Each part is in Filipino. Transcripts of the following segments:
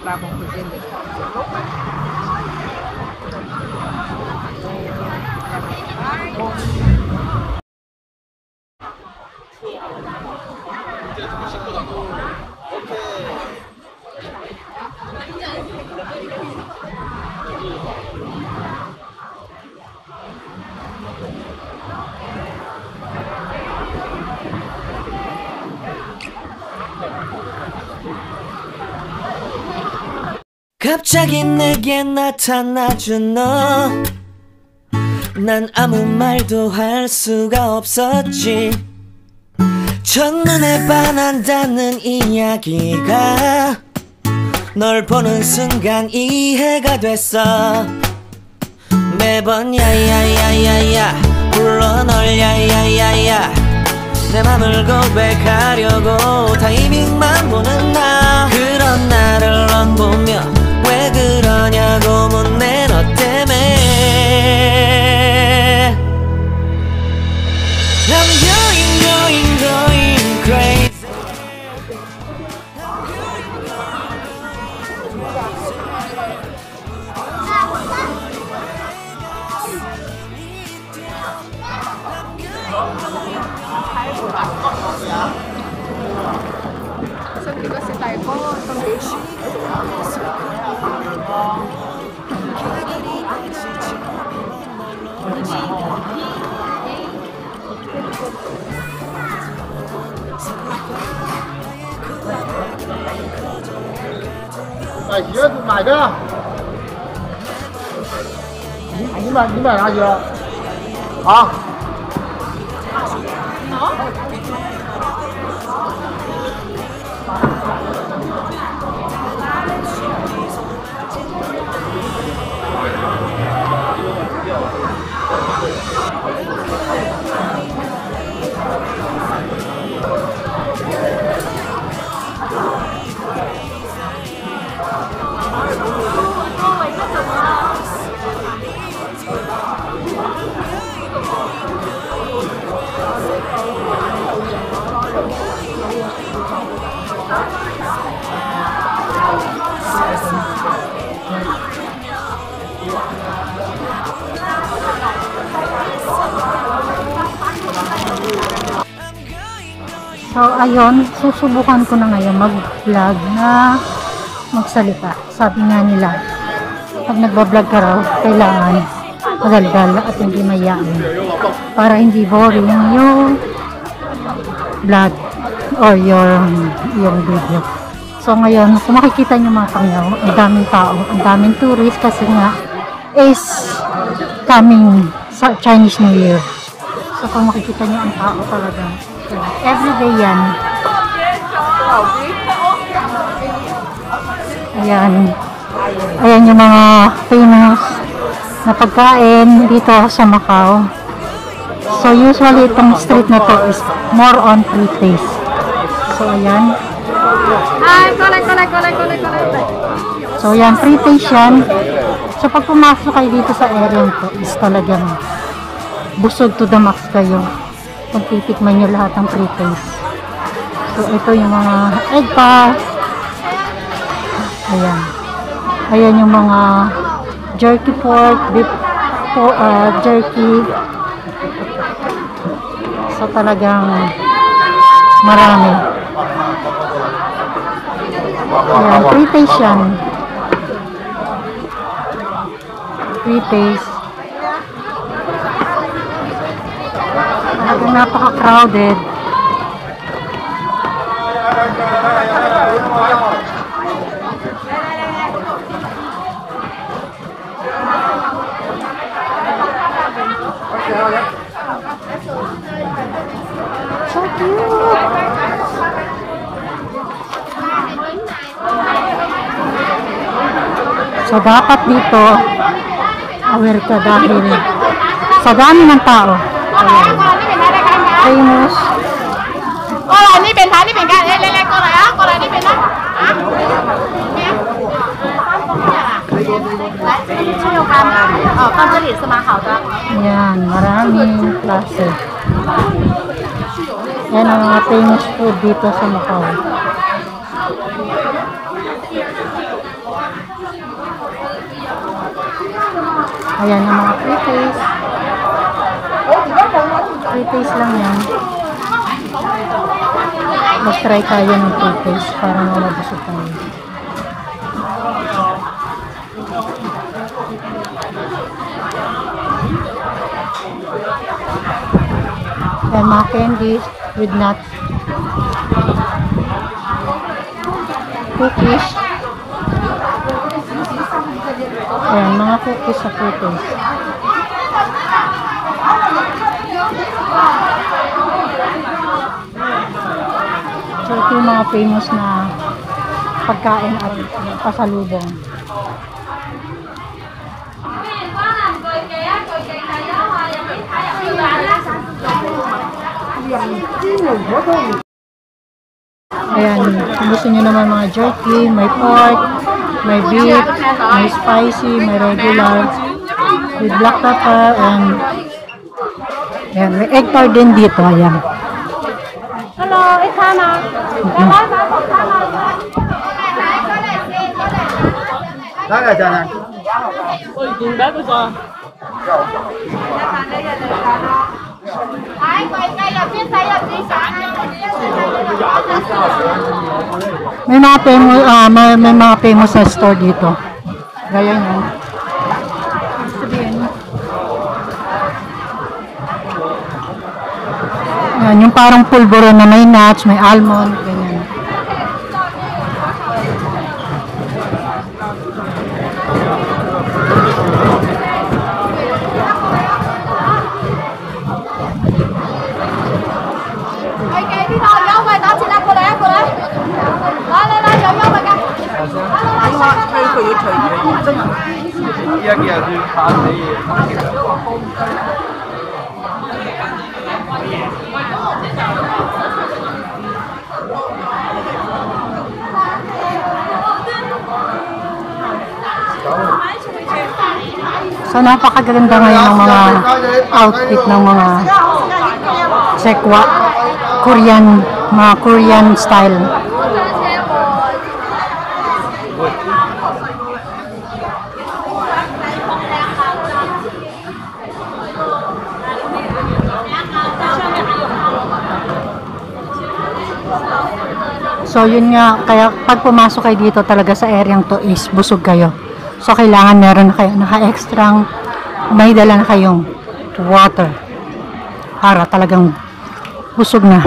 bagong cuisine dito. 갑자기 내게 나타나준 너, 난 아무 말도 할 수가 없었지. 첫눈에 반한다는 이야기가 널 보는 순간 이해가 됐어. 매번 야야야야야 불러 널 야야야야, 내 맘을 고백하려고 타이밍만 보는 나. 그런 나를 넌 보며 왜 그러냐고 묻네. 너 때문에 I'm going crazy. Kasi kasi tayo po, itong dish. Mày nhớ tụi mày đó. Nhưng mà là gì đó? Hả? So, ayun, susubukan ko na ngayon mag-vlog na magsalita. Sabi nga nila, pag nagbablog ka raw, kailangan madaldal at hindi mayaman para hindi boring yung vlog or yung video. So, ngayon, kung makikita nyo mga pangyaw, ang daming tao, ang daming tourist kasi nga is coming sa Chinese New Year. So, kung makikita nyo ang tao talaga, everyday yan. Ayan. Ayan yung mga famous na pagkain dito sa Macau. So usually itong street na to is more on free taste. So ayan. So ayan, free taste yan. So pag pumasok kayo dito sa area to is talagang busog to the max kayo kung titikman nyo lahat ng free taste. So ito yung mga egg puff. Ayan. Ayan yung mga jerky pork, beef jerky. So talagang marami. Ayan, free taste yan. Free taste. Talagang napaka-crowded. So cute! So dapat dito aware ka dahil sa dami ng tao. Ayan. Famous. 过来那边谈，那边看，来过来啊，过来那边呢，啊，来，猪肉干吗？哦，放这里是蛮好的。 Ayan, maraming klase. Yan ang mga famous food dito sa Macau. Ayan ang mga pre-taste. Pre-taste lang yan. Mag-try tayo ng pre-taste para mabusog tayo. Ayan mga candies with nuts. Cookies. Ayan, mga cookies sa pre-taste. So, ito yung mga famous na pagkain at pasalubong. Ayan, kung gusto nyo naman mga jerky, may pork, may beef, may spicy, may regular, with black pepper, and ayan, may egg tart din dito, ayan. Hello, ít than à? Đó là chờ nè. May mga famous, may mga famous na store dito. Gaya yan. Yan, yung parang pulburo na may nuts, may almond, ganyan. So napakaganda ngayon ng mga outfit ng mga sekwa, Korean, mga Korean style. So yun nga, kaya pag pumasok kayo dito talaga sa areang to is busog kayo. So kailangan meron na kayo naka-extrang, may dala na kayong water para talagang busog na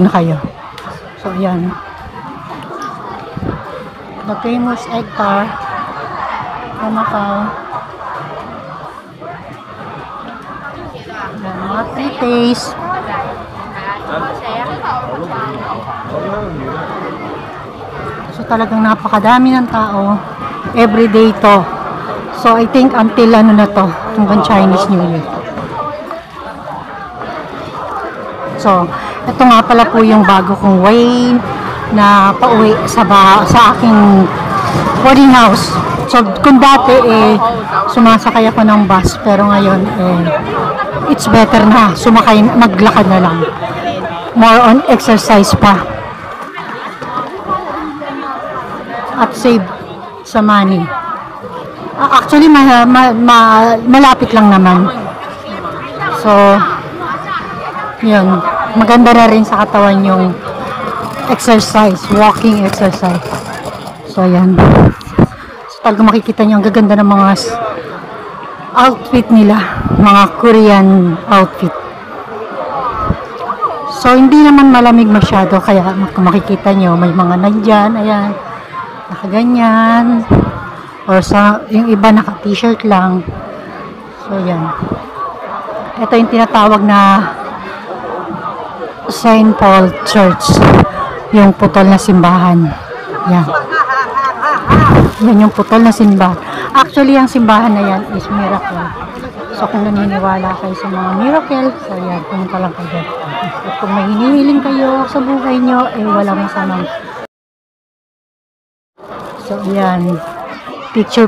kayo. So yan, the famous egg tart from Macau. Yan, mga pre-taste. So talagang napakadami ng tao everyday to. So I think until ano na to, hanggang Chinese New Year. So ito nga pala po yung bago kong way na pauwi sa aking boarding house. So kung dati sumasakay ako ng bus, pero ngayon it's better na sumakay, maglakad na lang. More on exercise pa. At save sa money. Actually, malapit lang naman. So, yun. Maganda na rin sa katawan yung exercise, walking exercise. So, yan. So, talaga makikita nyo, ang gaganda ng mga outfit nila. Mga Korean outfit. So, hindi naman malamig masyado. Kaya, makikita nyo, may mga nandyan. Ayan. Nakaganyan. Or sa, yung iba naka-t-shirt lang. So, yan. Ito yung tinatawag na St. Paul Church. Yung putol na simbahan. Yan. Yan yung putol na simbahan. Actually, ang simbahan na yan is miracle. So, kung naniniwala kayo sa mga miracle, so yan, pumunta lang kayo. At kung may hinihiling kayo sa buhay nyo, walang masamang. So, yan. Picture.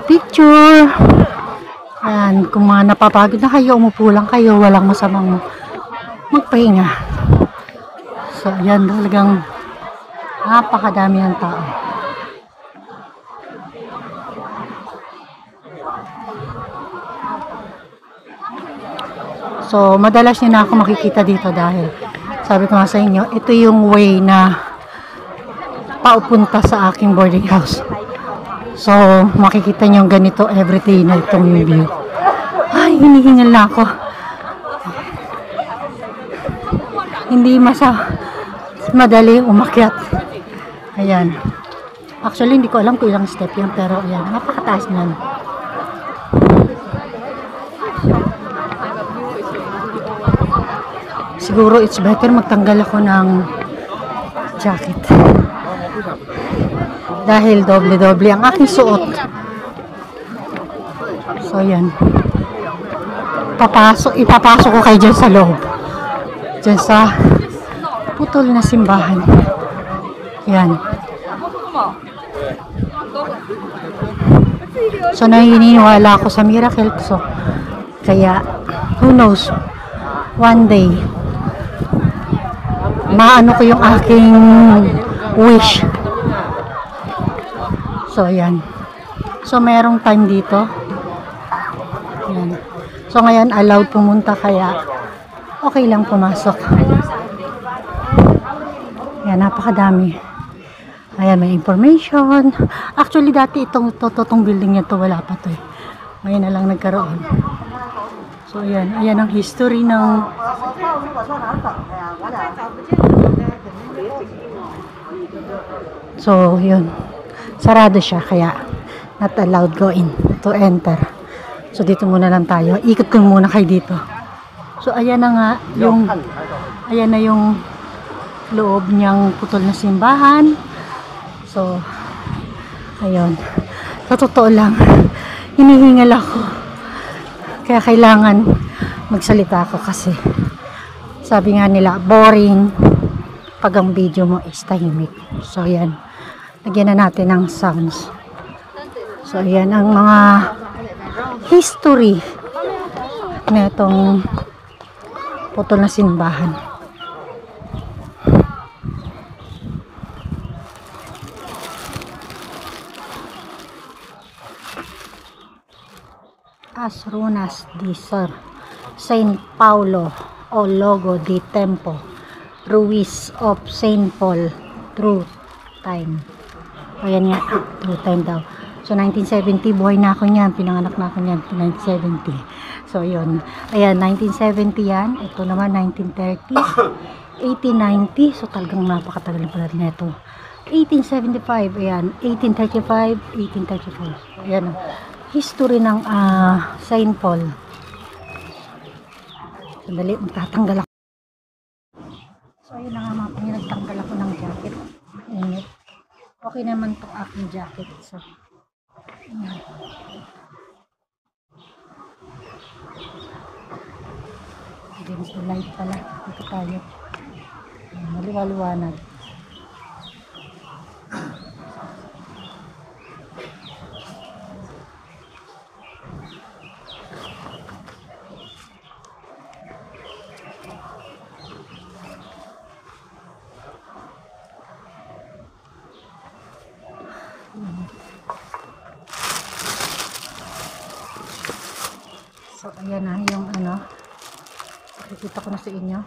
Yan. Kung mga napapagod na kayo, umupo lang kayo, walang masamang magpahinga. So, yan. Talagang napakadami ng tao. So, madalas niyo na ako makikita dito dahil sabi ko nga sa inyo, ito yung way na paupunta sa aking boarding house. So, makikita niyo ganito everyday na itong view. Ay, hinihingal na ako. Hindi madali umakyat. Ayan. Actually, hindi ko alam kung ilang step yan, pero ayan, napakataas nan. Siguro it's better magtanggal ako ng jacket. Dahil doble-doble ang aking suot. So, ayan. Ipapasok ko kayo dyan sa loob. Dyan sa putol na simbahan. Yan. So, naniniwala ako sa miracle. So, kaya, who knows, one day, maano ko yung aking wish. So, yan. So, merong time dito. Yan. So, ngayon, allowed pumunta, kaya okay lang pumasok. Yan, napakadami. Ayan, may information. Actually, dati itong building nito, wala pa to eh. Ngayon na lang nagkaroon. So, ayan. Ayan ang history ng so, yun. Sarado siya, kaya not allowed to enter. So, dito muna lang tayo. Ikot ko muna kayo dito. So, ayan na nga yung ayan na yung loob niyang putol na simbahan. So, ayun. Sa totoo lang, hinihingal ako. Kaya kailangan magsalita ako kasi sabi nga nila, boring pag ang video mo is tahimik. So, ayan. Lagyan na natin ng sounds. So, ayan ang mga history na itong putol na simbahan. As runas di Sir Saint Paulo o Logo di Tempo Ruiz of Saint Paul through time. Ayan nga, through time daw. So 1970, buhay na ako niyan, pinanganak na ako niyan 1970. So yun, ayan 1970 yan, ito naman 1930, 1890, so talagang napakatagal pala nito. 1875, ayan, 1835, 1834. Ayan, history ng Saint Paul. Sandali, magtatanggal ako. So, ayun na nga mga pangin, nagtanggal ako ng jacket. Init. Okay naman itong aking jacket. So, ayan. Again, so light pala. Dito tayo. Ayan, maliwaliwanag. So, ayan na yung ano. Nakikita ko na sa inyo.